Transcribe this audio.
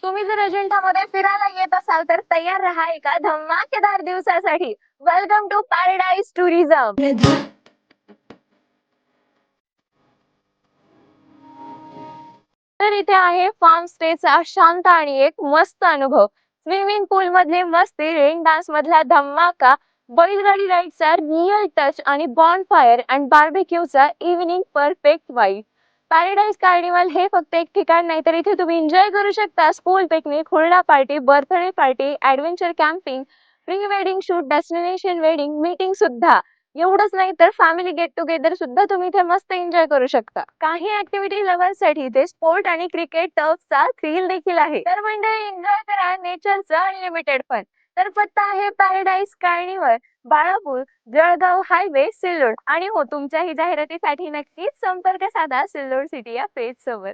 तुम्ही जर अजिंठामध्ये फिरायला येत असाल तर तयार राहा एका धमाकेदार दिवसासाठी. Welcome to paradise tourism. तर इथे आहे फार्म स्टेचा शांत आणि एक मस्त अनुभव. स्विमिंग पूल मधले मस्ती, रेन डान्स मधला धमाका, बैलगाडी राईडचा रिअल टच आणि बॉनफायर अँड बार्बेक्यूचा evening perfect vibe. Paradise carnival हे फक्त एक ठिकाण नाही, तर इथे तुम्ही एन्जॉय करू शकता स्कूल पिकनिक, हुरडा party, birthday party, adventure camping, pre wedding shoot, destination wedding, meeting सुद्धा. एवढंच नाही तर फॅमिली गेट टुगेदर सुद्धा तुम्ही इथे मस्त एन्जॉय करू शकता. काही ऍक्टिव्हिटी लव्हर्ससाठी इथे स्पोर्ट आणि क्रिकेट टर्फचा थ्रिल देखील आहे. तर मंडळी, एन्जॉय करा नेचरचं अनलिमिटेड फन. तर पत्ता आहे paradise carnival, Balapur, Jalgaon highway, Sillod. आणि हो, तुमच्याही जाहिरातीसाठी नक्कीच संपर्क साधा सिल्लोड सिटी या पेज सोबत.